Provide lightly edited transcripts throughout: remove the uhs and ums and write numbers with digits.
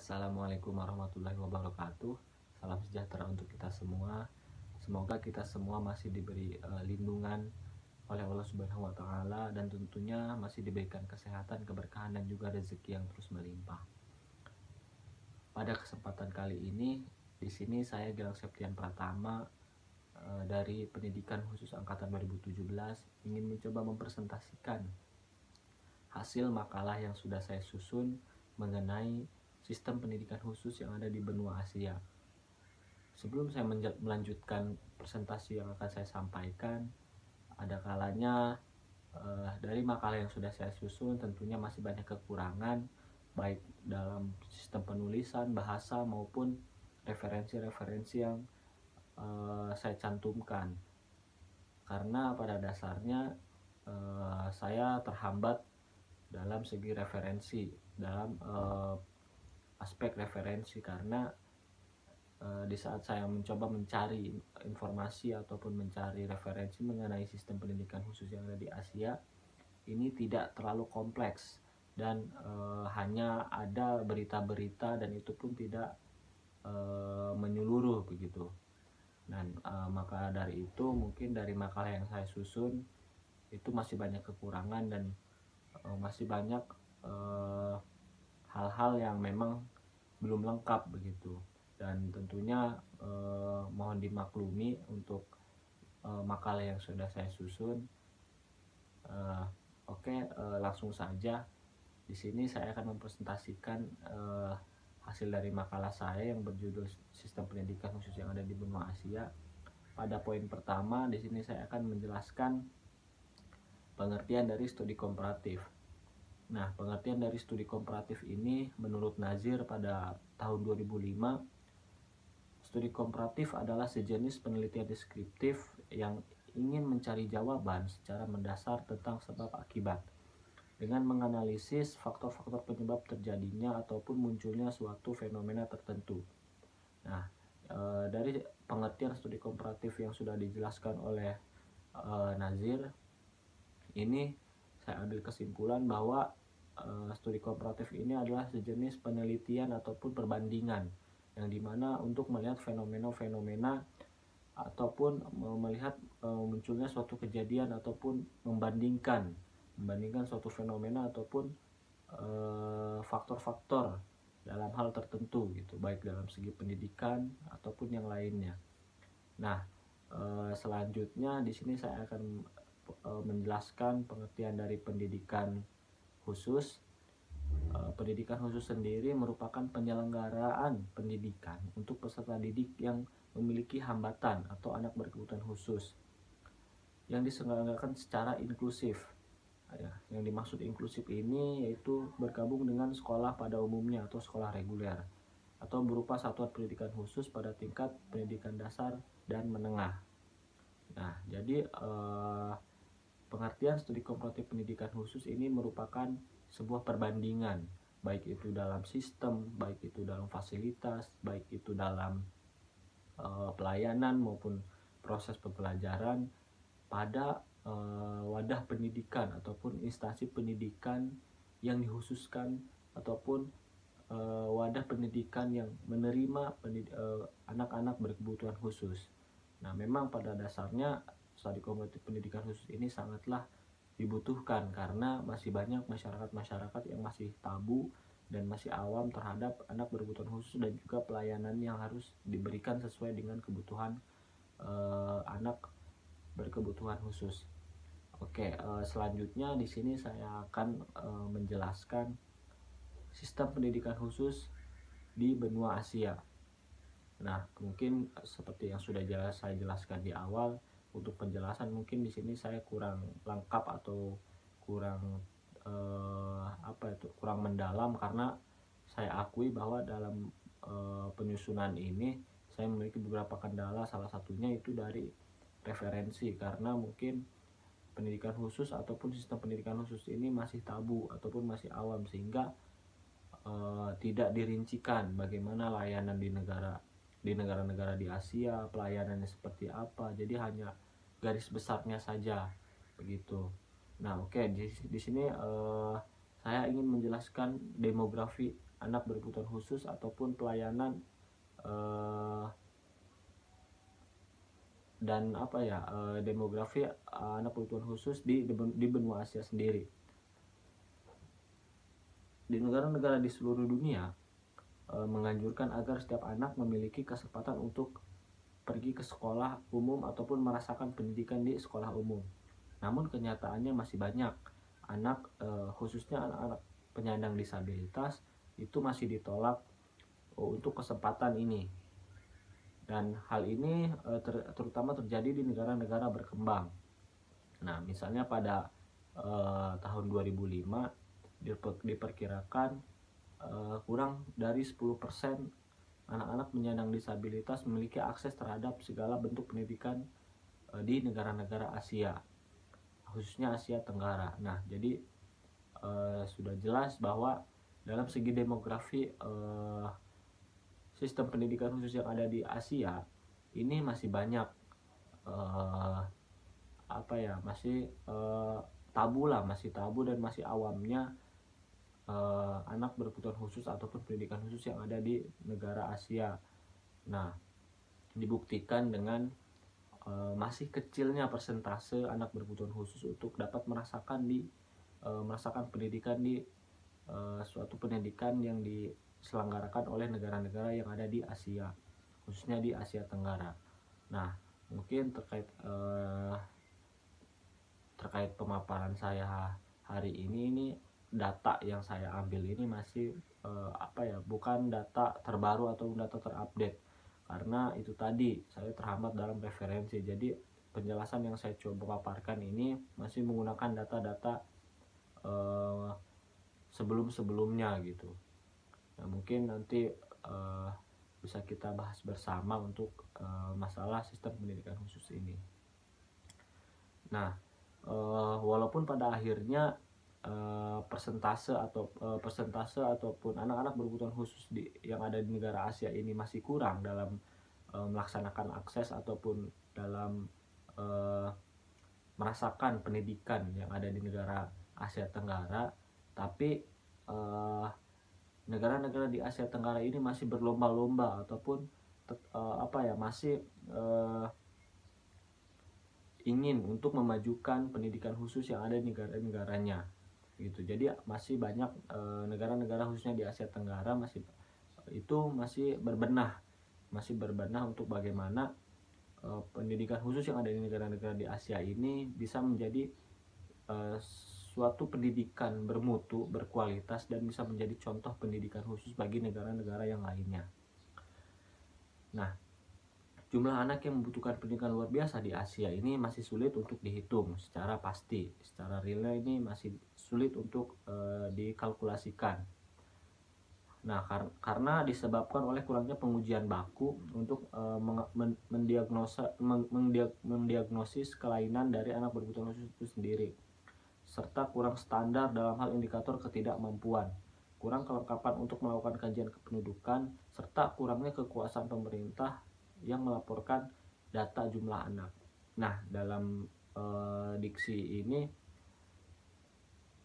Assalamualaikum warahmatullahi wabarakatuh. Salam sejahtera untuk kita semua. Semoga kita semua masih diberi lindungan oleh Allah Subhanahu wa taala dan tentunya masih diberikan kesehatan, keberkahan dan juga rezeki yang terus melimpah. Pada kesempatan kali ini di sini saya Gilang Septian Pratama dari Pendidikan Khusus Angkatan 2017 ingin mencoba mempresentasikan hasil makalah yang sudah saya susun mengenai sistem pendidikan khusus yang ada di benua Asia. Sebelum saya melanjutkan presentasi yang akan saya sampaikan, ada kalanya dari makalah yang sudah saya susun tentunya masih banyak kekurangan, baik dalam sistem penulisan, bahasa maupun referensi-referensi yang saya cantumkan. Karena pada dasarnya saya terhambat dalam segi referensi, dalam aspek referensi, karena di saat saya mencoba mencari informasi ataupun mencari referensi mengenai sistem pendidikan khusus yang ada di Asia, ini tidak terlalu kompleks dan hanya ada berita-berita dan itu pun tidak menyeluruh begitu. Dan maka dari itu mungkin dari makalah yang saya susun itu masih banyak kekurangan dan masih banyak hal-hal yang memang belum lengkap begitu, dan tentunya mohon dimaklumi untuk makalah yang sudah saya susun. Langsung saja di sini saya akan mempresentasikan hasil dari makalah saya yang berjudul Sistem Pendidikan Khusus yang ada di benua Asia. Pada poin pertama di sini saya akan menjelaskan pengertian dari studi komparatif. Nah, pengertian dari studi komparatif ini menurut Nazir pada tahun 2005, studi komparatif adalah sejenis penelitian deskriptif yang ingin mencari jawaban secara mendasar tentang sebab akibat dengan menganalisis faktor-faktor penyebab terjadinya ataupun munculnya suatu fenomena tertentu. Nah, dari pengertian studi komparatif yang sudah dijelaskan oleh Nazir, ini saya ambil kesimpulan bahwa studi komparatif ini adalah sejenis penelitian ataupun perbandingan yang dimana untuk melihat fenomena-fenomena ataupun melihat munculnya suatu kejadian ataupun membandingkan suatu fenomena ataupun faktor-faktor dalam hal tertentu gitu, baik dalam segi pendidikan ataupun yang lainnya. Nah, selanjutnya di sini saya akan menjelaskan pengertian dari pendidikan khusus. Pendidikan khusus sendiri merupakan penyelenggaraan pendidikan untuk peserta didik yang memiliki hambatan atau anak berkebutuhan khusus yang diselenggarakan secara inklusif. Yang dimaksud inklusif ini yaitu bergabung dengan sekolah pada umumnya atau sekolah reguler atau berupa satuan pendidikan khusus pada tingkat pendidikan dasar dan menengah. Nah, jadi pengertian studi komparatif pendidikan khusus ini merupakan sebuah perbandingan, baik itu dalam sistem, baik itu dalam fasilitas, baik itu dalam pelayanan maupun proses pembelajaran pada wadah pendidikan ataupun instansi pendidikan yang dikhususkan ataupun wadah pendidikan yang menerima anak-anak berkebutuhan khusus. Nah, memang pada dasarnya studi komparatif pendidikan khusus ini sangatlah dibutuhkan karena masih banyak masyarakat yang masih tabu dan masih awam terhadap anak berkebutuhan khusus dan juga pelayanan yang harus diberikan sesuai dengan kebutuhan anak berkebutuhan khusus. Selanjutnya di sini saya akan menjelaskan sistem pendidikan khusus di benua Asia. Nah, mungkin seperti yang sudah saya jelaskan di awal, untuk penjelasan mungkin di sini saya kurang lengkap atau kurang kurang mendalam, karena saya akui bahwa dalam penyusunan ini saya memiliki beberapa kendala. Salah satunya itu dari referensi, karena mungkin pendidikan khusus ataupun sistem pendidikan khusus ini masih tabu ataupun masih awam, sehingga tidak dirincikan bagaimana layanan di negara-negara di Asia, pelayanannya seperti apa. Jadi hanya garis besarnya saja begitu. Nah, di sini saya ingin menjelaskan demografi anak berkebutuhan khusus ataupun pelayanan dan demografi anak berkebutuhan khusus di benua Asia sendiri. Di negara-negara di seluruh dunia menganjurkan agar setiap anak memiliki kesempatan untuk pergi ke sekolah umum ataupun merasakan pendidikan di sekolah umum. Namun kenyataannya masih banyak anak, khususnya anak-anak penyandang disabilitas, itu masih ditolak untuk kesempatan ini. Dan hal ini terutama terjadi di negara-negara berkembang. Nah, misalnya pada tahun 2005 diperkirakan kurang dari 10% anak-anak penyandang disabilitas memiliki akses terhadap segala bentuk pendidikan di negara-negara Asia, khususnya Asia Tenggara. Nah, jadi sudah jelas bahwa dalam segi demografi sistem pendidikan khusus yang ada di Asia ini masih banyak masih tabu dan masih awamnya anak berkebutuhan khusus ataupun pendidikan khusus yang ada di negara Asia. Nah, dibuktikan dengan masih kecilnya persentase anak berkebutuhan khusus untuk dapat merasakan pendidikan di suatu pendidikan yang diselenggarakan oleh negara-negara yang ada di Asia, khususnya di Asia Tenggara. Nah, mungkin terkait pemaparan saya hari ini data yang saya ambil ini masih bukan data terbaru atau data terupdate, karena itu tadi saya terhambat dalam referensi. Jadi penjelasan yang saya coba paparkan ini masih menggunakan data-data sebelum-sebelumnya gitu. Nah, mungkin nanti bisa kita bahas bersama untuk masalah sistem pendidikan khusus ini. Nah, walaupun pada akhirnya persentase ataupun anak-anak berkebutuhan khusus yang ada di negara Asia ini masih kurang dalam melaksanakan akses ataupun dalam merasakan pendidikan yang ada di negara Asia Tenggara, tapi negara-negara di Asia Tenggara ini masih berlomba-lomba ataupun masih ingin untuk memajukan pendidikan khusus yang ada di negara-negaranya gitu. Jadi masih banyak negara-negara khususnya di Asia Tenggara masih berbenah untuk bagaimana pendidikan khusus yang ada di negara-negara di Asia ini bisa menjadi suatu pendidikan bermutu, berkualitas, dan bisa menjadi contoh pendidikan khusus bagi negara-negara yang lainnya. Nah, jumlah anak yang membutuhkan pendidikan luar biasa di Asia ini masih sulit untuk dihitung secara pasti. Secara realnya ini masih sulit untuk dikalkulasikan. Nah, karena disebabkan oleh kurangnya pengujian baku untuk mendiagnosis kelainan dari anak berkebutuhan khusus itu sendiri, serta kurang standar dalam hal indikator ketidakmampuan, kurang kelengkapan untuk melakukan kajian kependudukan, serta kurangnya kekuasaan pemerintah yang melaporkan data jumlah anak. Nah, dalam diksi ini,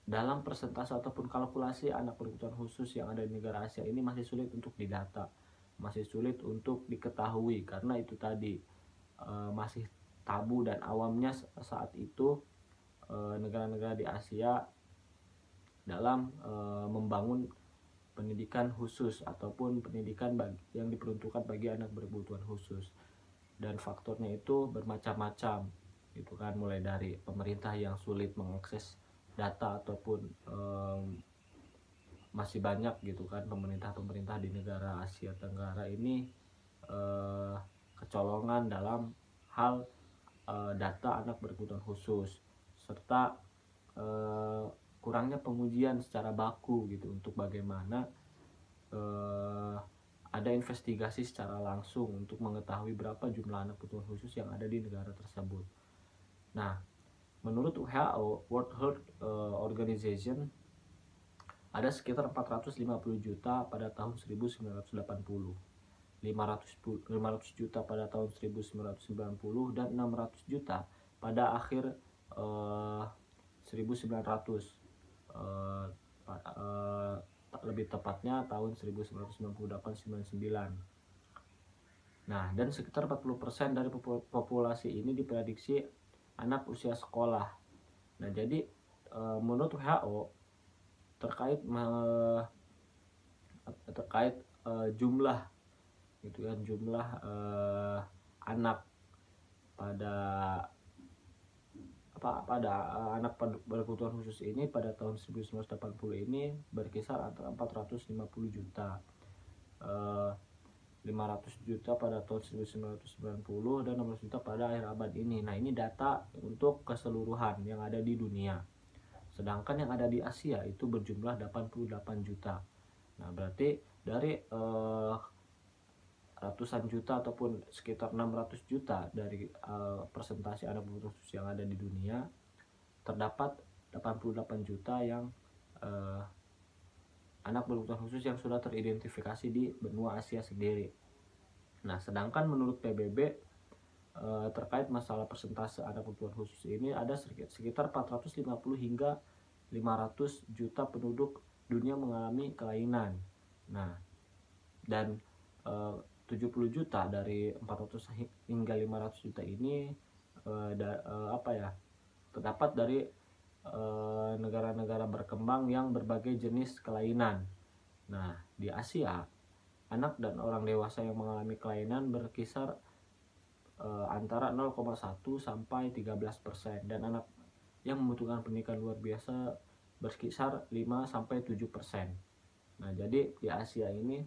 dalam persentase ataupun kalkulasi anak berkebutuhan khusus yang ada di negara Asia ini masih sulit untuk didata, masih sulit untuk diketahui, karena itu tadi masih tabu dan awamnya saat itu negara-negara di Asia dalam membangun pendidikan khusus ataupun pendidikan yang diperuntukkan bagi anak berkebutuhan khusus. Dan faktornya itu bermacam-macam gitu kan, mulai dari pemerintah yang sulit mengakses data ataupun masih banyak gitu kan pemerintah di negara Asia Tenggara ini kecolongan dalam hal data anak berkebutuhan khusus, serta kurangnya pengujian secara baku gitu untuk bagaimana ada investigasi secara langsung untuk mengetahui berapa jumlah anak berkebutuhan khusus yang ada di negara tersebut. Nah, menurut WHO, World Health Organization, ada sekitar 450 juta pada tahun 1980, 500 juta pada tahun 1990, dan 600 juta pada akhir 1900 lebih tepatnya tahun 1998-99. Nah, dan sekitar 40% dari populasi ini diprediksi anak usia sekolah. Nah, jadi menurut WHO terkait jumlah gitu kan, jumlah anak pada anak berkebutuhan khusus ini pada tahun 1980 ini berkisar antara 450 juta, 500 juta pada tahun 1990 dan 16 juta pada akhir abad ini. Nah, ini data untuk keseluruhan yang ada di dunia. Sedangkan yang ada di Asia itu berjumlah 88 juta. Nah, berarti dari ratusan juta ataupun sekitar 600 juta dari persentase anak berkebutuhan khusus yang ada di dunia, terdapat 88 juta yang anak berkebutuhan khusus yang sudah teridentifikasi di benua Asia sendiri. Nah, sedangkan menurut PBB terkait masalah persentase anak berkebutuhan khusus ini ada sekitar 450 hingga 500 juta penduduk dunia mengalami kelainan. Nah, dan 70 juta dari 400 hingga 500 juta ini terdapat dari negara-negara berkembang yang berbagai jenis kelainan. Nah, di Asia, anak dan orang dewasa yang mengalami kelainan berkisar antara 0,1 sampai 13%, dan anak yang membutuhkan pendidikan luar biasa berkisar 5 sampai 7%. Nah, jadi di Asia ini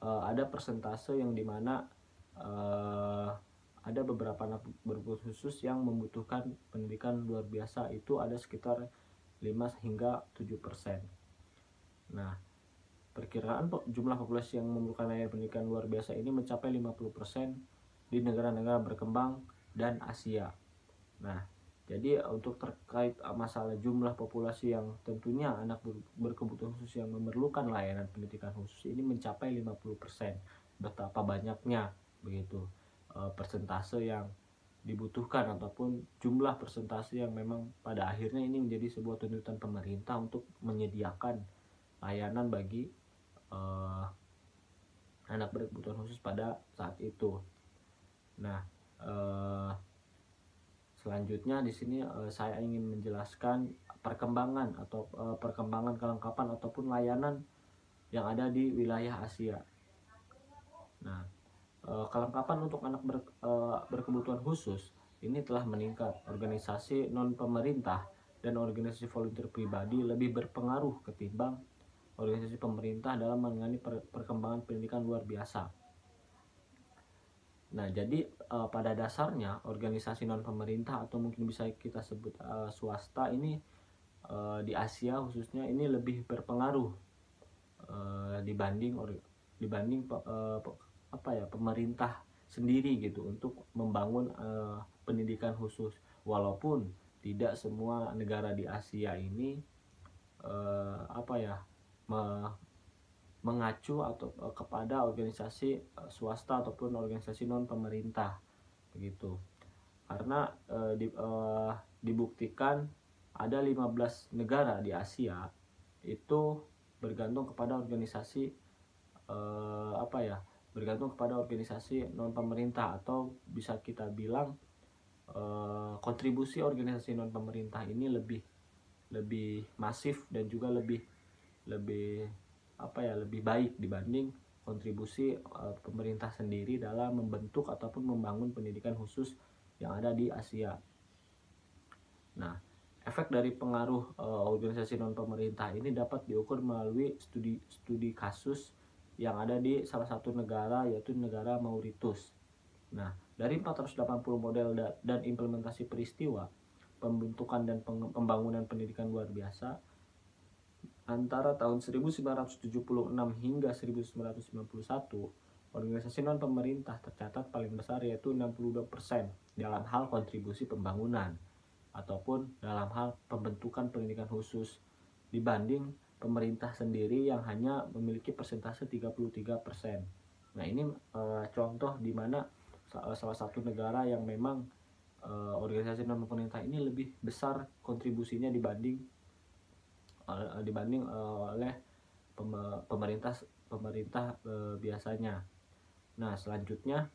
ada persentase yang dimana ada beberapa anak berkebutuhan khusus yang membutuhkan pendidikan luar biasa, itu ada sekitar 5 hingga 7%. Nah, perkiraan jumlah populasi yang memerlukan layanan pendidikan luar biasa ini mencapai 50% di negara-negara berkembang dan Asia. Nah, jadi untuk terkait masalah jumlah populasi yang tentunya anak berkebutuhan khusus yang memerlukan layanan pendidikan khusus ini mencapai 50%. Betapa banyaknya begitu persentase yang dibutuhkan ataupun jumlah persentase yang memang pada akhirnya ini menjadi sebuah tuntutan pemerintah untuk menyediakan layanan bagi anak berkebutuhan khusus pada saat itu. Nah, selanjutnya di sini saya ingin menjelaskan perkembangan kelengkapan ataupun layanan yang ada di wilayah Asia. Nah, kelengkapan untuk anak berkebutuhan khusus ini telah meningkat. Organisasi non pemerintah dan organisasi volunteer pribadi lebih berpengaruh ketimbang organisasi pemerintah dalam menangani perkembangan pendidikan luar biasa. Nah, jadi pada dasarnya organisasi non pemerintah atau mungkin bisa kita sebut swasta ini di Asia khususnya ini lebih berpengaruh dibanding pemerintah sendiri gitu untuk membangun pendidikan khusus. Walaupun tidak semua negara di Asia ini mengacu atau kepada organisasi swasta ataupun organisasi non pemerintah begitu. Karena dibuktikan ada 15 negara di Asia itu bergantung kepada organisasi non pemerintah, atau bisa kita bilang kontribusi organisasi non pemerintah ini lebih masif dan juga lebih baik dibanding kontribusi pemerintah sendiri dalam membentuk ataupun membangun pendidikan khusus yang ada di Asia. Nah, efek dari pengaruh organisasi non pemerintah ini dapat diukur melalui studi kasus yang ada di salah satu negara, yaitu negara Mauritius. Nah, dari 480 model dan implementasi peristiwa pembentukan dan pembangunan pendidikan luar biasa antara tahun 1976 hingga 1991, organisasi non pemerintah tercatat paling besar, yaitu 62% dalam hal kontribusi pembangunan ataupun dalam hal pembentukan pendidikan khusus, dibanding pemerintah sendiri yang hanya memiliki persentase 33%. Nah, ini contoh di mana salah satu negara yang memang organisasi non pemerintah ini lebih besar kontribusinya dibanding dibanding oleh pemerintah biasanya. Nah, selanjutnya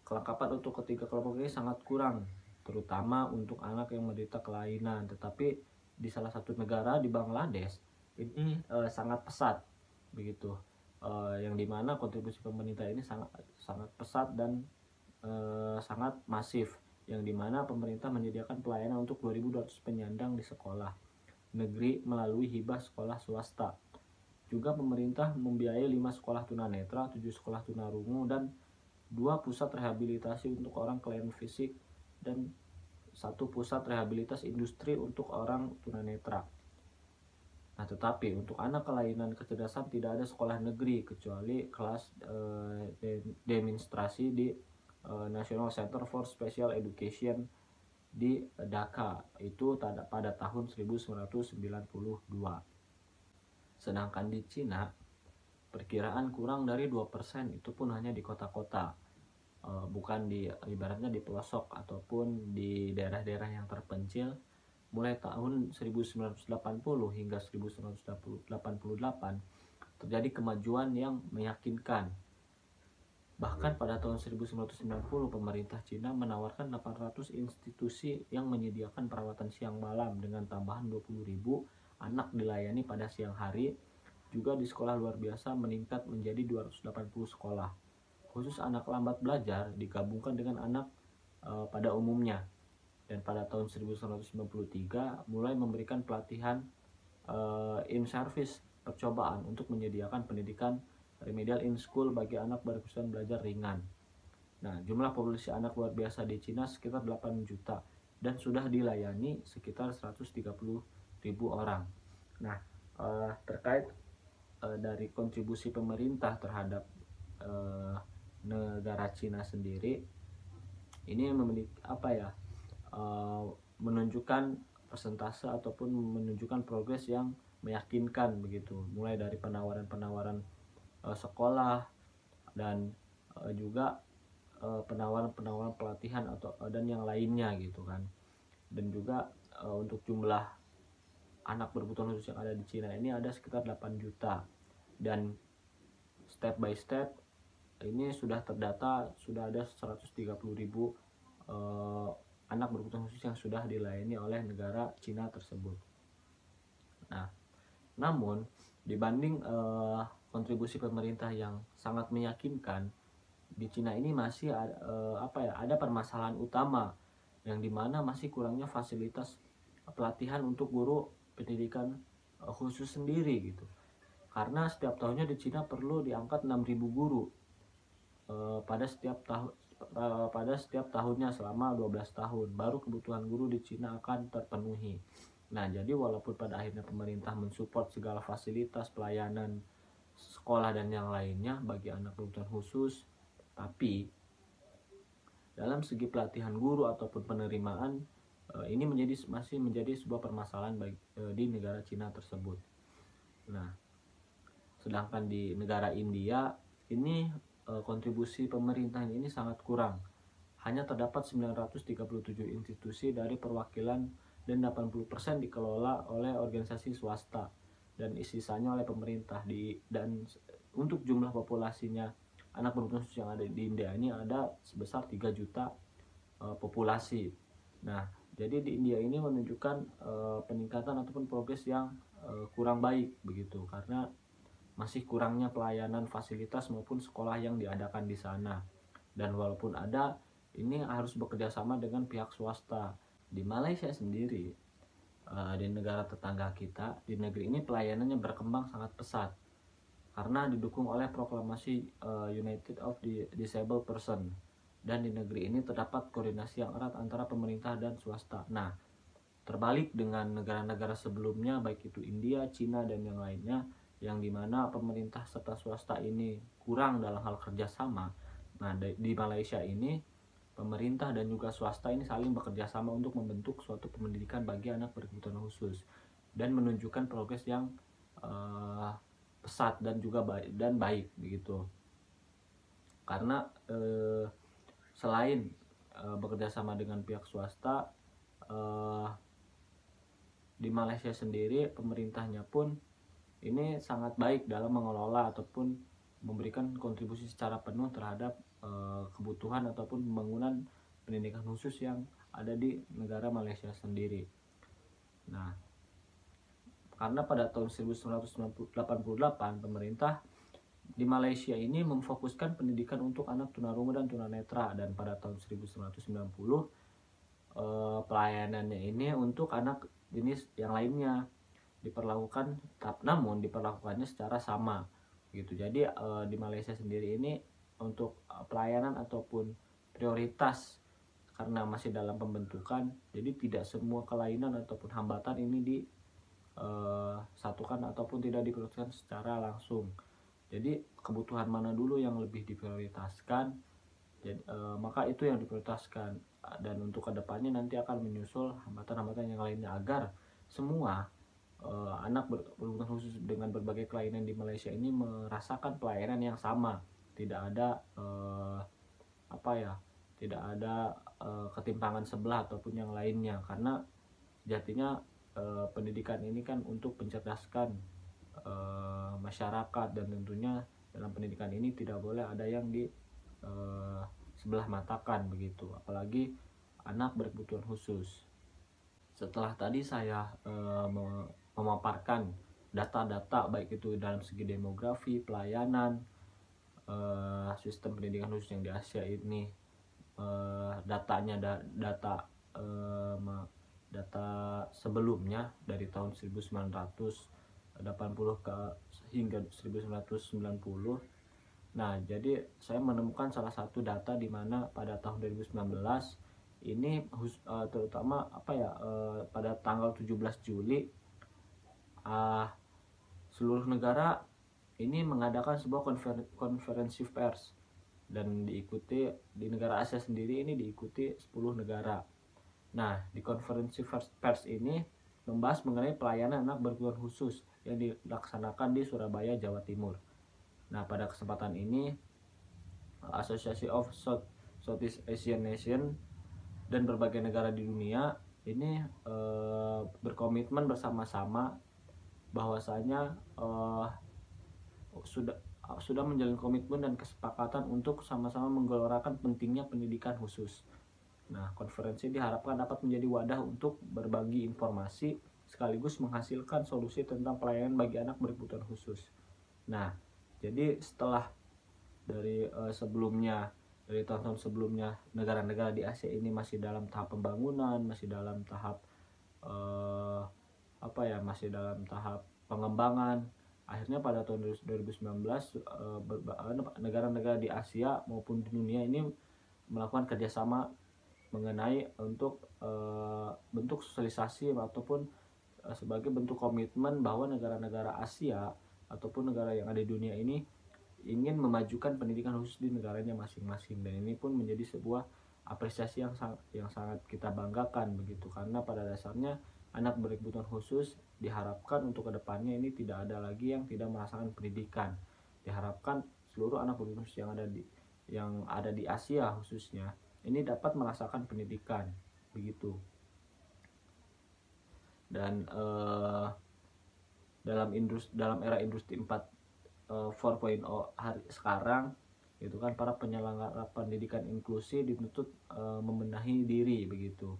kelengkapan untuk ketiga kelompok ini sangat kurang, terutama untuk anak yang menderita kelainan. Tetapi di salah satu negara di Bangladesh ini sangat pesat begitu, yang dimana kontribusi pemerintah ini sangat pesat dan sangat masif, yang dimana pemerintah menyediakan pelayanan untuk 2.200 penyandang di sekolah negeri melalui hibah sekolah swasta. Juga pemerintah membiayai 5 sekolah tunanetra, 7 sekolah tunarungu, dan 2 pusat rehabilitasi untuk orang kelainan fisik, dan 1 pusat rehabilitas industri untuk orang tunanetra. Nah, tetapi untuk anak kelainan kecerdasan tidak ada sekolah negeri kecuali kelas demonstrasi di National Center for Special Education di Dhaka itu pada tahun 1992. Sedangkan di Cina perkiraan kurang dari 2%, itu pun hanya di kota-kota, bukan di ibaratnya di pelosok ataupun di daerah-daerah yang terpencil. Mulai tahun 1980 hingga 1988 terjadi kemajuan yang meyakinkan. Bahkan pada tahun 1990 pemerintah Cina menawarkan 800 institusi yang menyediakan perawatan siang malam dengan tambahan 20.000 anak dilayani pada siang hari. Juga di sekolah luar biasa meningkat menjadi 280 sekolah. Khusus anak lambat belajar digabungkan dengan anak pada umumnya. Dan pada tahun 1993 mulai memberikan pelatihan in-service percobaan untuk menyediakan pendidikan remedial in school bagi anak berkesulitan belajar ringan. Nah, jumlah populasi anak luar biasa di Cina sekitar 8 juta dan sudah dilayani sekitar 130.000 orang. Nah, terkait dari kontribusi pemerintah terhadap negara Cina sendiri, ini memiliki menunjukkan persentase ataupun menunjukkan progres yang meyakinkan begitu, mulai dari penawaran sekolah dan juga penawaran pelatihan dan yang lainnya gitu kan. Dan juga untuk jumlah anak berkebutuhan khusus yang ada di Cina ini ada sekitar 8 juta, dan step by step ini sudah terdata, sudah ada 130.000 anak berkebutuhan khusus yang sudah dilayani oleh negara Cina tersebut. Nah, namun dibanding kontribusi pemerintah yang sangat meyakinkan, di Cina ini masih ada permasalahan utama, yang dimana masih kurangnya fasilitas pelatihan untuk guru pendidikan khusus sendiri gitu. Karena setiap tahunnya di Cina perlu diangkat 6.000 guru pada setiap tahunnya selama 12 tahun, baru kebutuhan guru di Cina akan terpenuhi. Nah, jadi walaupun pada akhirnya pemerintah mensupport segala fasilitas pelayanan sekolah dan yang lainnya bagi anak berkebutuhan khusus, tapi dalam segi pelatihan guru ataupun penerimaan ini masih menjadi sebuah permasalahan di negara Cina tersebut. Nah, sedangkan di negara India ini kontribusi pemerintah ini sangat kurang. Hanya terdapat 937 institusi dari perwakilan dan 80% dikelola oleh organisasi swasta dan sisanya oleh pemerintah. Dan untuk jumlah populasinya anak berkebutuhan khusus yang ada di India ini ada sebesar 3 juta populasi. Nah, jadi di India ini menunjukkan peningkatan ataupun progres yang kurang baik begitu, karena masih kurangnya pelayanan fasilitas maupun sekolah yang diadakan di sana. Dan walaupun ada, ini harus bekerja sama dengan pihak swasta. Di Malaysia sendiri, di negara tetangga kita, di negeri ini pelayanannya berkembang sangat pesat karena didukung oleh proklamasi United of the Disabled Person, dan di negeri ini terdapat koordinasi yang erat antara pemerintah dan swasta. Nah, terbalik dengan negara-negara sebelumnya, baik itu India, Cina, dan yang lainnya, yang dimana pemerintah serta swasta ini kurang dalam hal kerjasama. Nah, di Malaysia ini pemerintah dan juga swasta ini saling bekerja sama untuk membentuk suatu pendidikan bagi anak berkebutuhan khusus dan menunjukkan progres yang pesat dan juga baik begitu. Karena selain bekerja sama dengan pihak swasta, di Malaysia sendiri pemerintahnya pun ini sangat baik dalam mengelola ataupun memberikan kontribusi secara penuh terhadap kebutuhan ataupun pembangunan pendidikan khusus yang ada di negara Malaysia sendiri. Nah, karena pada tahun 1988 pemerintah di Malaysia ini memfokuskan pendidikan untuk anak tunarungu dan tunanetra, dan pada tahun 1990 pelayanannya ini untuk anak jenis yang lainnya diperlakukan, namun diperlakukannya secara sama gitu. Jadi di Malaysia sendiri ini untuk pelayanan ataupun prioritas karena masih dalam pembentukan, jadi tidak semua kelainan ataupun hambatan ini disatukan ataupun tidak diprioritaskan secara langsung. Jadi kebutuhan mana dulu yang lebih diprioritaskan, jadi, maka itu yang diprioritaskan, dan untuk kedepannya nanti akan menyusul hambatan-hambatan yang lainnya agar semua anak berkebutuhan khusus dengan berbagai kelainan di Malaysia ini merasakan pelayanan yang sama, tidak ada tidak ada ketimpangan sebelah ataupun yang lainnya, karena sejatinya pendidikan ini kan untuk mencerdaskan masyarakat, dan tentunya dalam pendidikan ini tidak boleh ada yang di sebelah matakan begitu, apalagi anak berkebutuhan khusus. Setelah tadi saya memaparkan data-data baik itu dalam segi demografi, pelayanan, sistem pendidikan khusus yang di Asia ini, datanya data sebelumnya dari tahun 1980 hingga 1990. Nah, jadi saya menemukan salah satu data di mana pada tahun 2019 ini terutama pada tanggal 17 Juli seluruh negara ini mengadakan sebuah konferensi pers, dan diikuti di negara Asia sendiri ini diikuti 10 negara. Nah, di konferensi pers ini membahas mengenai pelayanan anak berkebutuhan khusus yang dilaksanakan di Surabaya, Jawa Timur. Nah, pada kesempatan ini Association of Southeast Asian Nation dan berbagai negara di dunia ini berkomitmen bersama-sama bahwasanya sudah menjalin komitmen dan kesepakatan untuk sama-sama menggelorakan pentingnya pendidikan khusus. Nah, konferensi diharapkan dapat menjadi wadah untuk berbagi informasi sekaligus menghasilkan solusi tentang pelayanan bagi anak berkebutuhan khusus. Nah, jadi setelah dari dari tahun-tahun sebelumnya negara-negara di Asia ini masih dalam tahap pembangunan, masih dalam tahap masih dalam tahap pengembangan. Akhirnya pada tahun 2019 negara-negara di Asia maupun di dunia ini melakukan kerjasama mengenai untuk bentuk sosialisasi ataupun sebagai bentuk komitmen bahwa negara-negara Asia ataupun negara yang ada di dunia ini ingin memajukan pendidikan khusus di negaranya masing-masing, dan ini pun menjadi sebuah apresiasi yang sangat kita banggakan begitu, karena pada dasarnya anak berkebutuhan khusus diharapkan untuk kedepannya ini tidak ada lagi yang tidak merasakan pendidikan. Diharapkan seluruh anak berkebutuhan khusus yang ada di Asia khususnya ini dapat merasakan pendidikan begitu. Dan dalam era industri 4.0 hari sekarang itu kan para penyelenggara pendidikan inklusi dituntut membenahi diri begitu.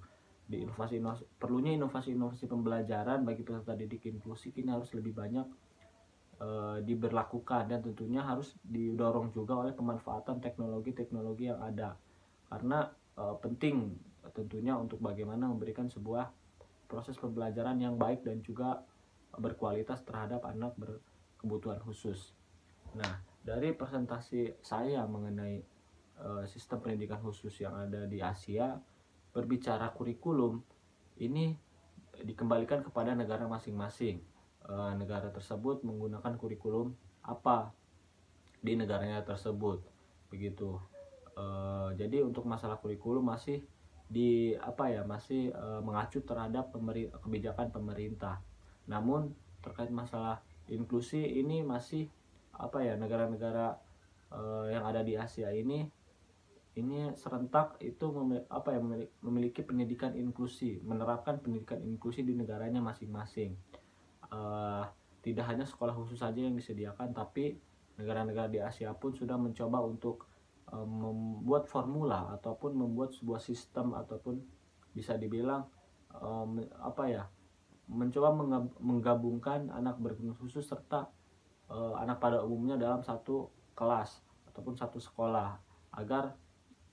Perlunya inovasi pembelajaran bagi peserta didik inklusi ini harus lebih banyak diberlakukan, dan tentunya harus didorong juga oleh pemanfaatan teknologi yang ada, karena penting tentunya untuk bagaimana memberikan sebuah proses pembelajaran yang baik dan juga berkualitas terhadap anak berkebutuhan khusus. Nah, dari presentasi saya mengenai sistem pendidikan khusus yang ada di Asia, berbicara kurikulum ini dikembalikan kepada negara masing-masing. Negara tersebut menggunakan kurikulum apa di negaranya tersebut begitu. Jadi untuk masalah kurikulum masih mengacu terhadap kebijakan pemerintah. Namun terkait masalah inklusi ini masih negara-negara yang ada di Asia ini ini serentak itu memiliki pendidikan inklusi, menerapkan pendidikan inklusi di negaranya masing-masing. Uh, Tidak hanya sekolah khusus saja yang disediakan, tapi negara-negara di Asia pun sudah mencoba untuk membuat formula ataupun membuat sebuah sistem, ataupun bisa dibilang mencoba menggabungkan anak berkebutuhan khusus serta anak pada umumnya dalam satu kelas ataupun satu sekolah, agar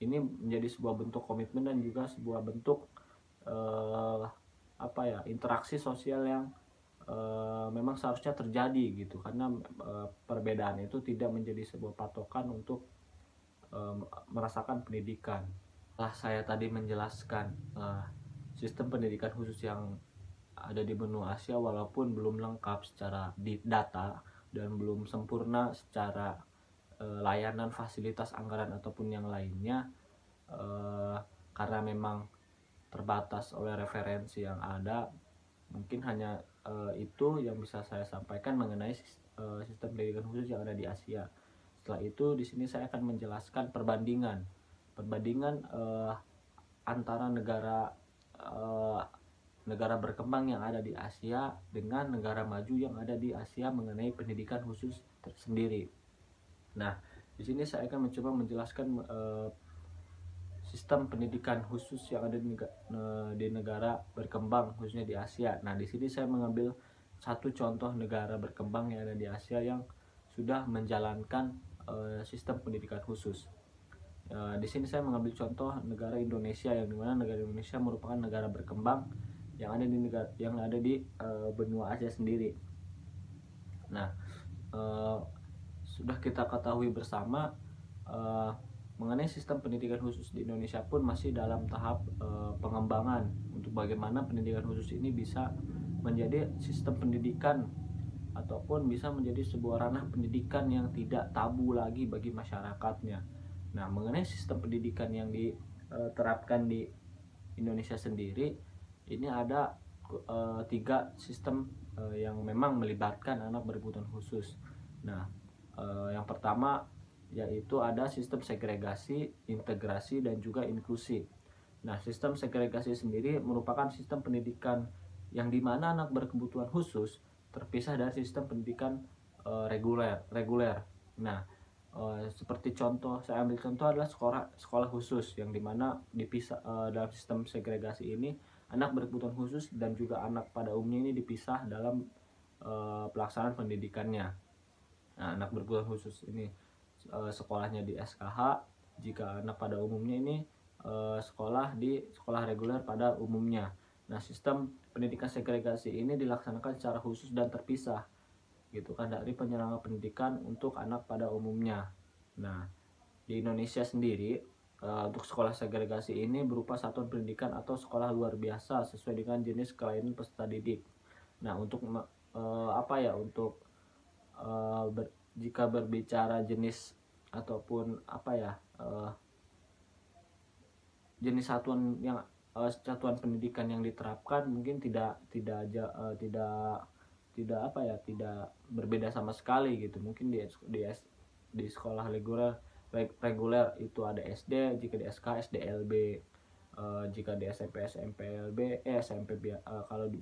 ini menjadi sebuah bentuk komitmen dan juga sebuah bentuk interaksi sosial yang memang seharusnya terjadi gitu, karena perbedaan itu tidak menjadi sebuah patokan untuk merasakan pendidikan. Setelah saya tadi menjelaskan sistem pendidikan khusus yang ada di benua Asia, walaupun belum lengkap secara data dan belum sempurna secara layanan, fasilitas, anggaran ataupun yang lainnya, karena memang terbatas oleh referensi yang ada, mungkin hanya itu yang bisa saya sampaikan mengenai sistem pendidikan khusus yang ada di Asia. Setelah itu di sini saya akan menjelaskan perbandingan antara negara berkembang yang ada di Asia dengan negara maju yang ada di Asia mengenai pendidikan khusus tersendiri. Nah, di sini saya akan mencoba menjelaskan sistem pendidikan khusus yang ada di negara berkembang, khususnya di Asia. Nah, di sini saya mengambil satu contoh negara berkembang yang ada di Asia yang sudah menjalankan sistem pendidikan khusus. Di sini saya mengambil contoh negara Indonesia, yang dimana negara Indonesia merupakan negara berkembang yang ada di benua Asia sendiri. Nah, sudah kita ketahui bersama mengenai sistem pendidikan khusus di Indonesia pun masih dalam tahap pengembangan untuk bagaimana pendidikan khusus ini bisa menjadi sistem pendidikan ataupun bisa menjadi sebuah ranah pendidikan yang tidak tabu lagi bagi masyarakatnya. Nah, mengenai sistem pendidikan yang diterapkan di Indonesia sendiri, ini ada 3 sistem yang memang melibatkan anak berkebutuhan khusus. Nah, yang pertama yaitu ada sistem segregasi, integrasi, dan juga inklusi. Nah, sistem segregasi sendiri merupakan sistem pendidikan yang dimana anak berkebutuhan khusus terpisah dari sistem pendidikan reguler. Nah, seperti contoh, saya ambil contoh adalah sekolah khusus, yang dimana dipisah dalam sistem segregasi ini anak berkebutuhan khusus dan juga anak pada umumnya ini dipisah dalam pelaksanaan pendidikannya. Nah, anak berkebutuhan khusus ini sekolahnya di SKH, jika anak pada umumnya ini sekolah di sekolah reguler pada umumnya. Nah, sistem pendidikan segregasi ini dilaksanakan secara khusus dan terpisah gitu kan dari penyelenggara pendidikan untuk anak pada umumnya. Nah, di Indonesia sendiri untuk sekolah segregasi ini berupa satuan pendidikan atau sekolah luar biasa sesuai dengan jenis kelainan peserta didik. Nah, untuk jika berbicara jenis ataupun jenis satuan pendidikan yang diterapkan mungkin tidak berbeda sama sekali gitu. Mungkin di sekolah reguler itu ada SD, jika di SK SDLB, jika di SMP SMPLB, kalau di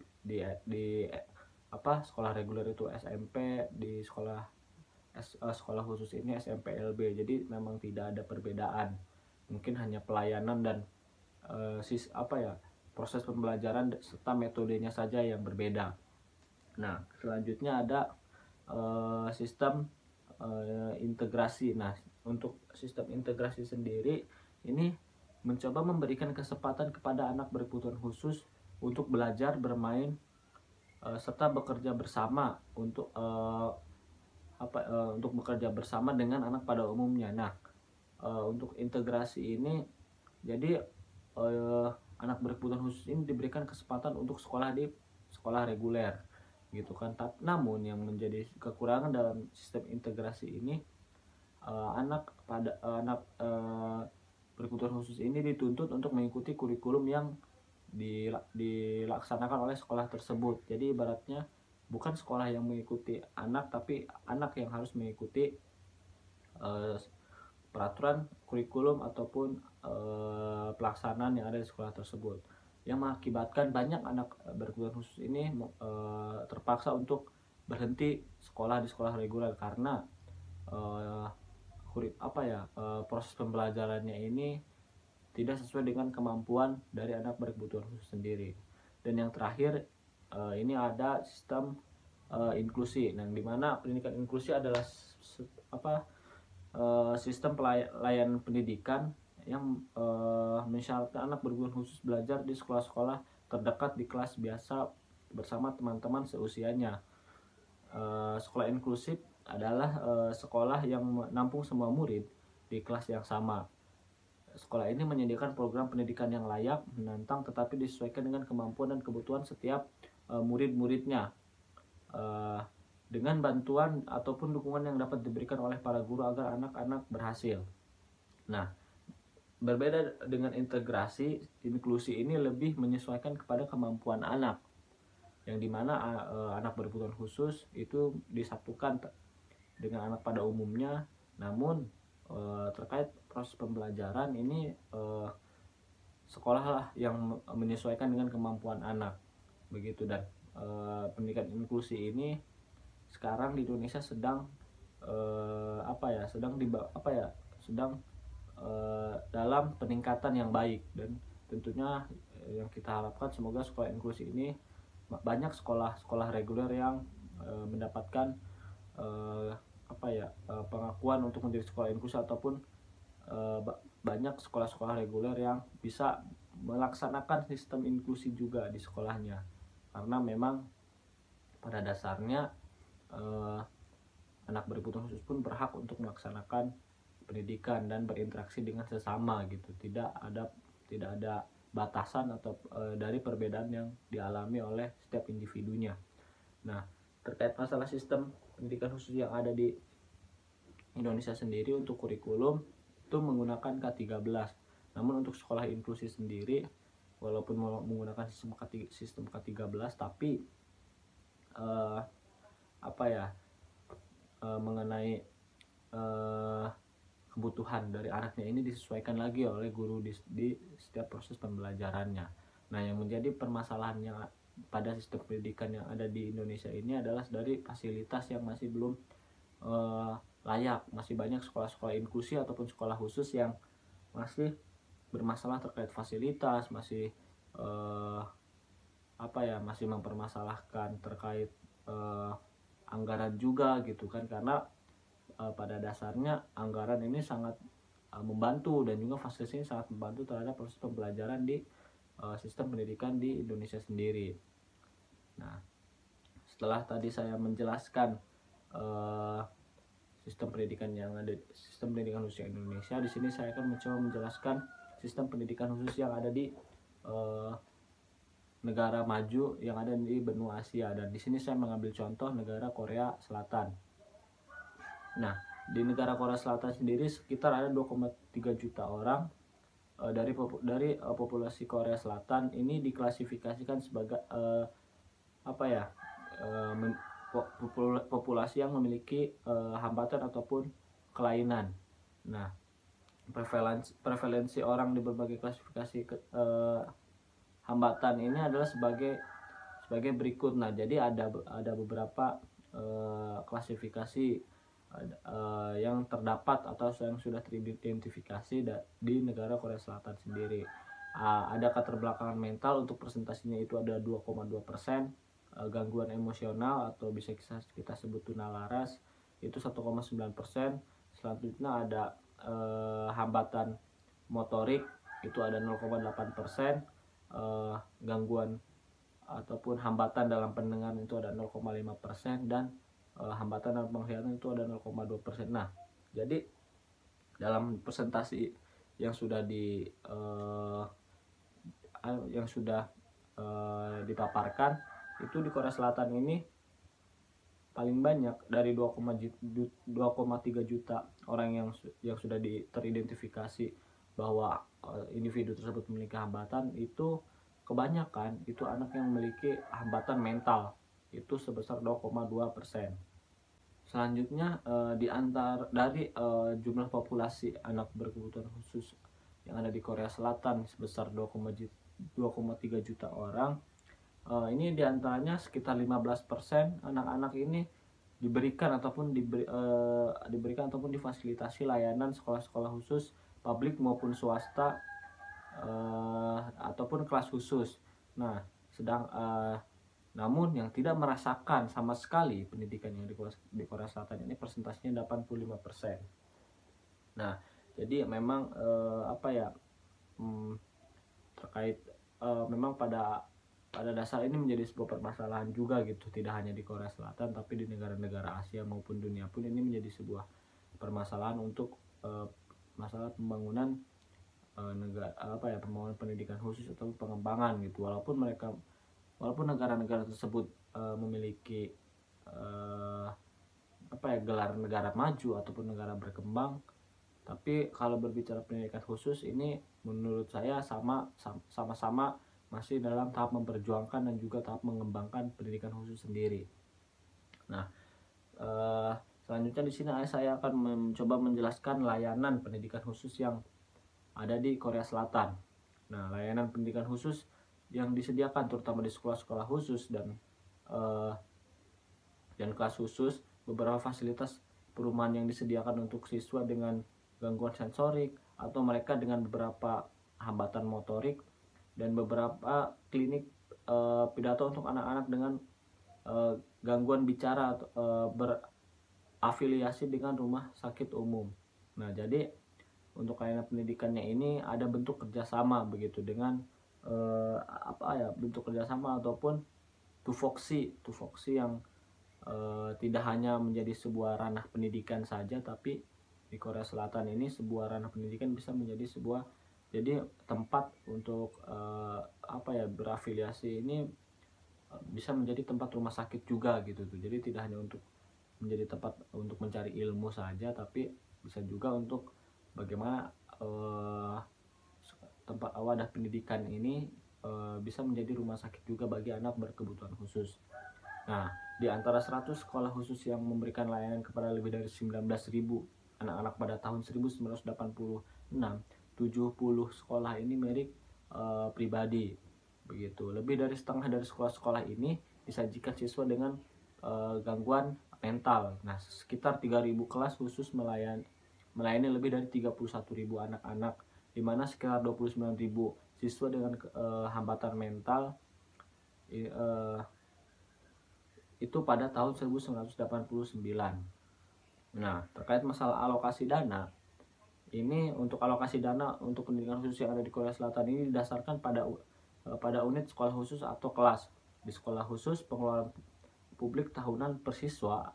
sekolah reguler itu SMP, di sekolah khusus ini SMPLB. Jadi memang tidak ada perbedaan, mungkin hanya pelayanan dan proses pembelajaran serta metodenya saja yang berbeda. Nah, selanjutnya ada sistem integrasi. Nah, untuk sistem integrasi sendiri ini mencoba memberikan kesempatan kepada anak berkebutuhan khusus untuk belajar, bermain, serta bekerja bersama untuk bekerja bersama dengan anak pada umumnya. Nah, untuk integrasi ini jadi anak berkebutuhan khusus ini diberikan kesempatan untuk sekolah di sekolah reguler gitu kan. Namun yang menjadi kekurangan dalam sistem integrasi ini, anak berkebutuhan khusus ini dituntut untuk mengikuti kurikulum yang dilaksanakan oleh sekolah tersebut. Jadi ibaratnya bukan sekolah yang mengikuti anak, tapi anak yang harus mengikuti peraturan kurikulum ataupun pelaksanaan yang ada di sekolah tersebut, yang mengakibatkan banyak anak berkebutuhan khusus ini terpaksa untuk berhenti sekolah di sekolah reguler karena eh, proses pembelajarannya ini tidak sesuai dengan kemampuan dari anak berkebutuhan khusus sendiri. Dan yang terakhir, ini ada sistem inklusi, yang dimana pendidikan inklusi adalah sistem pelayanan pendidikan yang mensyaratkan anak berkebutuhan khusus belajar di sekolah-sekolah terdekat di kelas biasa bersama teman-teman seusianya. Sekolah inklusif adalah sekolah yang menampung semua murid di kelas yang sama. Sekolah ini menyediakan program pendidikan yang layak, menantang, tetapi disesuaikan dengan kemampuan dan kebutuhan setiap murid-muridnya, dengan bantuan ataupun dukungan yang dapat diberikan oleh para guru agar anak-anak berhasil. Nah, berbeda dengan integrasi, inklusi ini lebih menyesuaikan kepada kemampuan anak, yang dimana anak berkebutuhan khusus itu disatukan dengan anak pada umumnya. Namun terkait proses pembelajaran ini sekolah lah yang menyesuaikan dengan kemampuan anak, begitu. Dan pendidikan inklusi ini sekarang di Indonesia sedang dalam peningkatan yang baik, dan tentunya yang kita harapkan semoga sekolah inklusi ini banyak sekolah-sekolah reguler yang mendapatkan pengakuan untuk menjadi sekolah inklusi, ataupun banyak sekolah-sekolah reguler yang bisa melaksanakan sistem inklusi juga di sekolahnya, karena memang pada dasarnya anak berkebutuhan khusus pun berhak untuk melaksanakan pendidikan dan berinteraksi dengan sesama gitu. Tidak ada batasan atau dari perbedaan yang dialami oleh setiap individunya. Nah, terkait masalah sistem pendidikan khusus yang ada di Indonesia sendiri, untuk kurikulum itu menggunakan K13. Namun untuk sekolah inklusi sendiri, walaupun menggunakan sistem K13, tapi mengenai kebutuhan dari anaknya ini disesuaikan lagi oleh guru di setiap proses pembelajarannya. Nah, yang menjadi permasalahannya pada sistem pendidikan yang ada di Indonesia ini adalah dari fasilitas yang masih belum layak. Masih banyak sekolah-sekolah inklusi ataupun sekolah khusus yang masih bermasalah terkait fasilitas, masih masih mempermasalahkan terkait anggaran juga gitu kan, karena pada dasarnya anggaran ini sangat membantu, dan juga fasilitas ini sangat membantu terhadap proses pembelajaran di sistem pendidikan di Indonesia sendiri. Nah, setelah tadi saya menjelaskan sistem pendidikan khusus Indonesia, di sini saya akan mencoba menjelaskan sistem pendidikan khusus yang ada di negara maju yang ada di benua Asia, dan di sini saya mengambil contoh negara Korea Selatan. Nah, di negara Korea Selatan sendiri sekitar ada 2,3 juta orang dari populasi Korea Selatan ini diklasifikasikan sebagai populasi yang memiliki hambatan ataupun kelainan. Nah, prevalensi orang di berbagai klasifikasi hambatan ini adalah sebagai berikut. Nah, jadi ada beberapa klasifikasi yang terdapat atau yang sudah teridentifikasi di negara Korea Selatan sendiri. Ada keterbelakangan mental, untuk presentasinya itu ada 2,2%, gangguan emosional atau bisa kita sebut tunalaras itu 1,9%. Selanjutnya ada hambatan motorik itu ada 0,8%, gangguan ataupun hambatan dalam pendengaran itu ada 0,5%, dan hambatan dalam penglihatan itu ada 0,2%. Nah, jadi dalam presentasi yang sudah dipaparkan itu di Korea Selatan ini paling banyak dari 2,3 juta orang yang sudah teridentifikasi bahwa individu tersebut memiliki hambatan, itu kebanyakan itu anak yang memiliki hambatan mental itu sebesar 2,2%. Selanjutnya dari jumlah populasi anak berkebutuhan khusus yang ada di Korea Selatan sebesar 2,3 juta orang. Ini diantaranya sekitar 15% anak-anak ini diberikan ataupun difasilitasi layanan sekolah-sekolah khusus publik maupun swasta, ataupun kelas khusus. Nah, namun yang tidak merasakan sama sekali pendidikan yang di Korea Selatan ini persentasenya 85%. Nah, jadi memang terkait memang pada dasar ini menjadi sebuah permasalahan juga gitu, tidak hanya di Korea Selatan tapi di negara-negara Asia maupun dunia pun ini menjadi sebuah permasalahan untuk masalah pembangunan pembangunan pendidikan khusus atau pengembangan gitu. Walaupun negara-negara tersebut memiliki gelar negara maju ataupun negara berkembang, tapi kalau berbicara pendidikan khusus ini menurut saya sama-sama masih dalam tahap memperjuangkan dan juga tahap mengembangkan pendidikan khusus sendiri. Nah, selanjutnya di sini saya akan mencoba menjelaskan layanan pendidikan khusus yang ada di Korea Selatan. Nah, layanan pendidikan khusus yang disediakan terutama di sekolah-sekolah khusus dan kelas khusus, beberapa fasilitas perumahan yang disediakan untuk siswa dengan gangguan sensorik atau mereka dengan beberapa hambatan motorik, dan beberapa klinik pidato untuk anak-anak dengan gangguan bicara atau berafiliasi dengan rumah sakit umum. Nah, jadi untuk layanan pendidikannya ini ada bentuk kerjasama begitu dengan bentuk kerjasama ataupun tuvoksi yang tidak hanya menjadi sebuah ranah pendidikan saja, tapi di Korea Selatan ini sebuah ranah pendidikan bisa menjadi sebuah tempat untuk berafiliasi ini bisa menjadi tempat rumah sakit juga gitu tuh. Jadi tidak hanya untuk menjadi tempat untuk mencari ilmu saja, tapi bisa juga untuk bagaimana tempat wadah pendidikan ini bisa menjadi rumah sakit juga bagi anak berkebutuhan khusus. Nah, di antara 100 sekolah khusus yang memberikan layanan kepada lebih dari 19.000 anak-anak pada tahun 1986, 70 sekolah ini milik pribadi. Begitu. Lebih dari setengah dari sekolah-sekolah ini disajikan siswa dengan gangguan mental. Nah, sekitar 3.000 kelas khusus melayani lebih dari 31.000 anak-anak, di mana sekitar 29.000 siswa dengan hambatan mental itu pada tahun 1989. Nah, terkait masalah alokasi dana, ini untuk alokasi dana untuk pendidikan khusus yang ada di Korea Selatan ini didasarkan pada unit sekolah khusus atau kelas. Di sekolah khusus, pengeluaran publik tahunan per siswa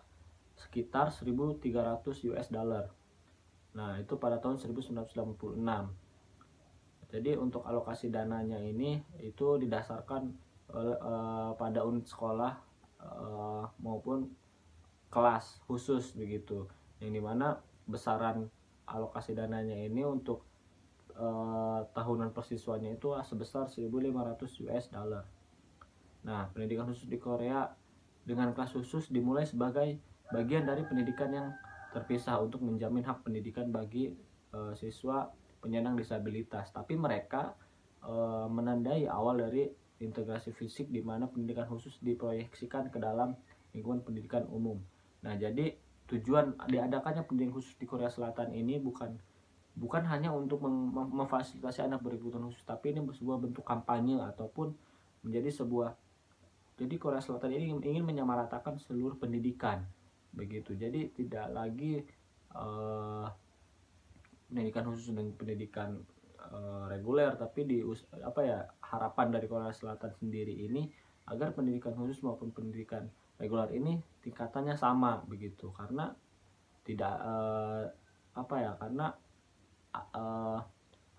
sekitar 1.300 US dollar. Nah, itu pada tahun 1986. Jadi untuk alokasi dananya ini itu didasarkan pada unit sekolah maupun kelas khusus begitu, yang dimana besaran alokasi dananya ini untuk tahunan persiswanya itu sebesar 1.500 US dollar. Nah, pendidikan khusus di Korea dengan kelas khusus dimulai sebagai bagian dari pendidikan yang terpisah untuk menjamin hak pendidikan bagi siswa penyandang disabilitas. Tapi mereka menandai awal dari integrasi fisik di mana pendidikan khusus diproyeksikan ke dalam lingkungan pendidikan umum. Nah, jadi tujuan diadakannya pendidikan khusus di Korea Selatan ini bukan hanya untuk memfasilitasi anak berkebutuhan khusus, tapi ini sebuah bentuk kampanye ataupun menjadi sebuah, jadi Korea Selatan ini ingin menyamaratakan seluruh pendidikan begitu. Jadi tidak lagi pendidikan khusus dan pendidikan reguler, tapi harapan dari Korea Selatan sendiri ini agar pendidikan khusus maupun pendidikan reguler ini tingkatannya sama begitu, karena tidak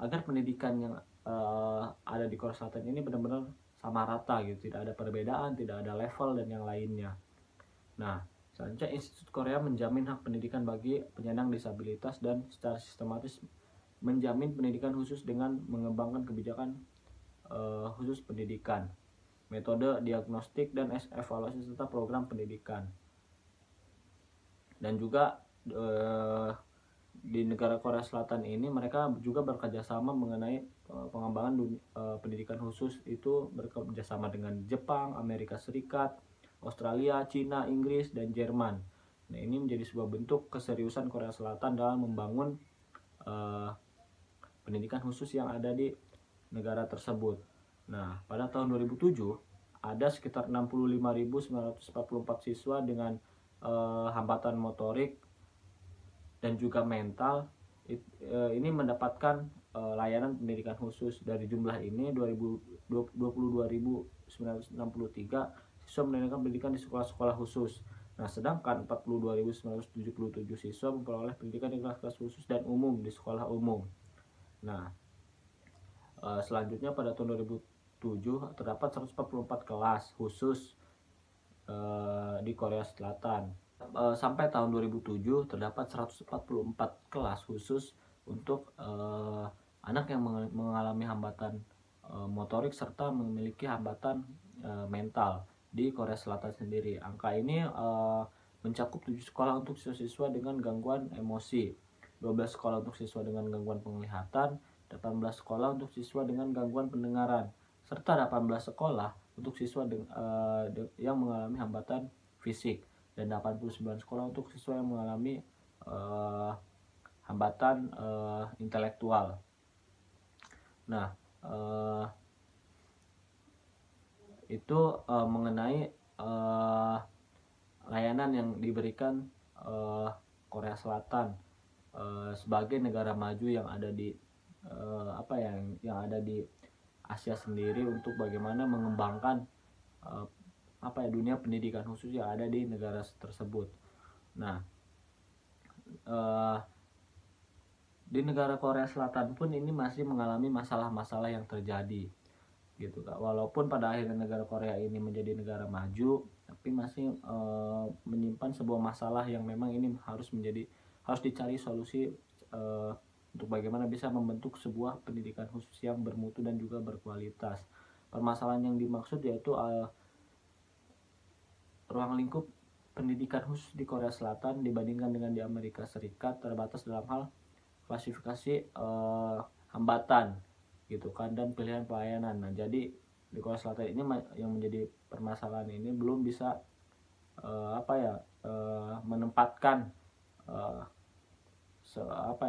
agar pendidikan yang ada di Korea Selatan ini benar-benar sama rata gitu, tidak ada perbedaan, tidak ada level dan yang lainnya. Nah, selanjutnya Institut Korea menjamin hak pendidikan bagi penyandang disabilitas dan secara sistematis menjamin pendidikan khusus dengan mengembangkan kebijakan khusus pendidikan, metode diagnostik dan evaluasi serta program pendidikan. Dan juga di negara Korea Selatan ini mereka juga bekerjasama mengenai pengembangan pendidikan khusus, itu bekerjasama dengan Jepang, Amerika Serikat, Australia, Cina, Inggris, dan Jerman. Nah, ini menjadi sebuah bentuk keseriusan Korea Selatan dalam membangun pendidikan khusus yang ada di negara tersebut. Nah, pada tahun 2007 ada sekitar 65.944 siswa dengan hambatan motorik dan juga mental ini mendapatkan layanan pendidikan khusus. Dari jumlah ini 22.963 siswa mendapatkan pendidikan di sekolah-sekolah khusus. Nah, sedangkan 42.977 siswa memperoleh pendidikan di kelas-kelas khusus dan umum di sekolah umum. Nah, selanjutnya pada tahun 2007 terdapat 144 kelas khusus di Korea Selatan. Sampai tahun 2007 terdapat 144 kelas khusus untuk anak yang mengalami hambatan motorik serta memiliki hambatan mental di Korea Selatan sendiri. Angka ini mencakup 7 sekolah untuk siswa-siswa dengan gangguan emosi, 12 sekolah untuk siswa dengan gangguan penglihatan, 18 sekolah untuk siswa dengan gangguan pendengaran, serta 18 sekolah untuk siswa yang mengalami hambatan fisik, dan 89 sekolah untuk siswa yang mengalami hambatan intelektual. Nah, itu mengenai layanan yang diberikan Korea Selatan sebagai negara maju yang ada di yang ada di Asia sendiri, untuk bagaimana mengembangkan dunia pendidikan khusus yang ada di negara tersebut. Nah, di negara Korea Selatan pun ini masih mengalami masalah-masalah yang terjadi, gitu Kak. Walaupun pada akhirnya negara Korea ini menjadi negara maju, tapi masih menyimpan sebuah masalah yang memang ini harus dicari solusi untuk bagaimana bisa membentuk sebuah pendidikan khusus yang bermutu dan juga berkualitas. Permasalahan yang dimaksud yaitu ruang lingkup pendidikan khusus di Korea Selatan dibandingkan dengan di Amerika Serikat terbatas dalam hal klasifikasi hambatan, gitu kan, dan pilihan pelayanan. Nah, jadi di Korea Selatan ini yang menjadi permasalahan ini belum bisa menempatkan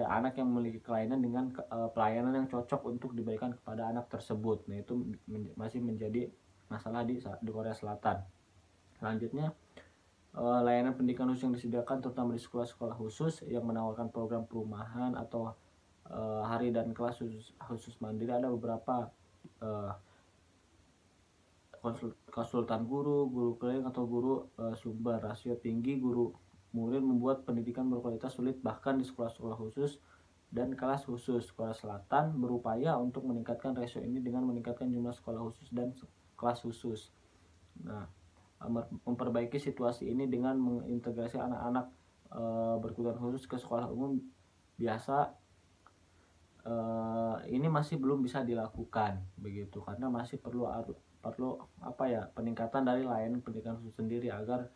anak yang memiliki kelainan dengan pelayanan yang cocok untuk diberikan kepada anak tersebut. Nah, itu masih menjadi masalah di Korea Selatan. Selanjutnya, layanan pendidikan khusus yang disediakan terutama di sekolah-sekolah khusus yang menawarkan program perumahan atau hari dan kelas khusus mandiri. Ada beberapa konsultan guru keliling atau guru sumber. Rasio tinggi guru murid membuat pendidikan berkualitas sulit bahkan di sekolah-sekolah khusus dan kelas khusus. Korea Selatan berupaya untuk meningkatkan rasio ini dengan meningkatkan jumlah sekolah khusus dan kelas khusus. Nah, memperbaiki situasi ini dengan mengintegrasi anak-anak berkebutuhan khusus ke sekolah umum biasa ini masih belum bisa dilakukan, begitu, karena masih perlu peningkatan dari layanan pendidikan khusus sendiri agar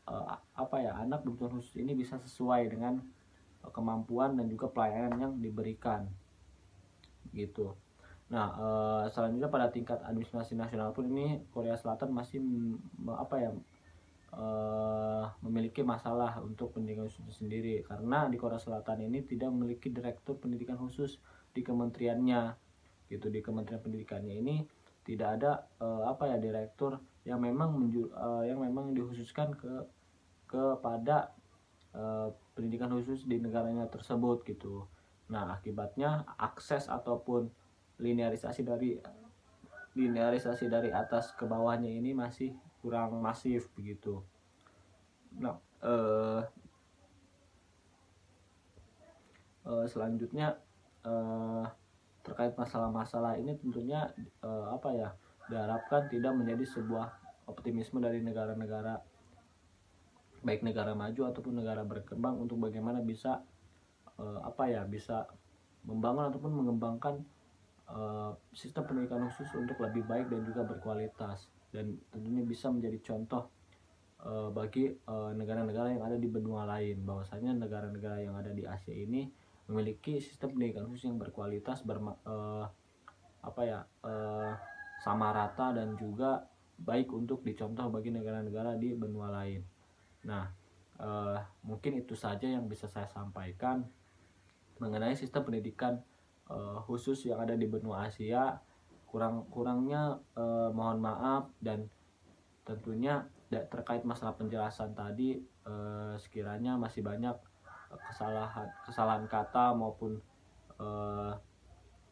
anak berkebutuhan khusus ini bisa sesuai dengan kemampuan dan juga pelayanan yang diberikan, gitu. Nah, selanjutnya pada tingkat administrasi nasional pun ini Korea Selatan masih memiliki masalah untuk pendidikan khusus sendiri, karena di Korea Selatan ini tidak memiliki direktur pendidikan khusus di kementeriannya, gitu. Di Kementerian Pendidikannya ini tidak ada direktur yang memang dikhususkan kepada pendidikan khusus di negaranya tersebut, gitu. Nah, akibatnya akses ataupun linearisasi dari atas ke bawahnya ini masih kurang masif, begitu. Nah, selanjutnya terkait masalah-masalah ini tentunya diharapkan tidak menjadi sebuah optimisme dari negara-negara, baik negara maju ataupun negara berkembang, untuk bagaimana bisa bisa membangun ataupun mengembangkan sistem pendidikan khusus untuk lebih baik dan juga berkualitas, dan tentunya bisa menjadi contoh bagi negara-negara yang ada di benua lain, bahwasanya negara-negara yang ada di Asia ini memiliki sistem pendidikan khusus yang berkualitas, sama rata dan juga baik untuk dicontoh bagi negara-negara di benua lain. Nah, mungkin itu saja yang bisa saya sampaikan mengenai sistem pendidikan khusus yang ada di benua Asia. Kurang-kurangnya mohon maaf, dan tentunya terkait masalah penjelasan tadi, sekiranya masih banyak kesalahan kata maupun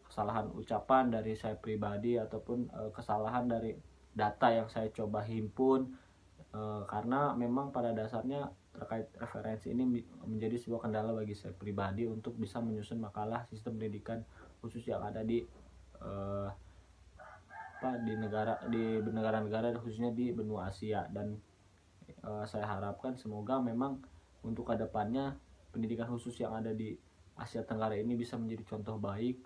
kesalahan ucapan dari saya pribadi, ataupun kesalahan dari data yang saya coba himpun, karena memang pada dasarnya terkait referensi ini menjadi sebuah kendala bagi saya pribadi untuk bisa menyusun makalah sistem pendidikan khusus yang ada di negara-negara khususnya di benua Asia. Dan saya harapkan semoga memang untuk kedepannya pendidikan khusus yang ada di Asia Tenggara ini bisa menjadi contoh baik,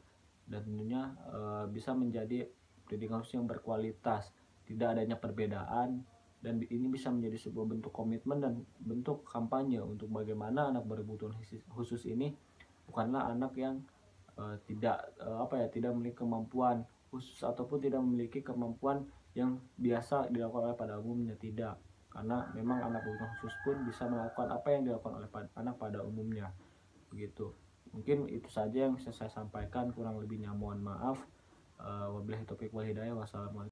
dan tentunya bisa menjadi pendidikan khusus yang berkualitas, tidak adanya perbedaan, dan ini bisa menjadi sebuah bentuk komitmen dan bentuk kampanye untuk bagaimana anak berkebutuhan khusus ini bukanlah anak yang tidak memiliki kemampuan khusus ataupun tidak memiliki kemampuan yang biasa dilakukan oleh pada umumnya, tidak, karena memang anak berkebutuhan khusus pun bisa melakukan apa yang dilakukan oleh anak pada umumnya, begitu. Mungkin itu saja yang bisa saya sampaikan, kurang lebihnya mohon maaf. Wabillahi taufiq wal hidayah. Wassalamualaikum.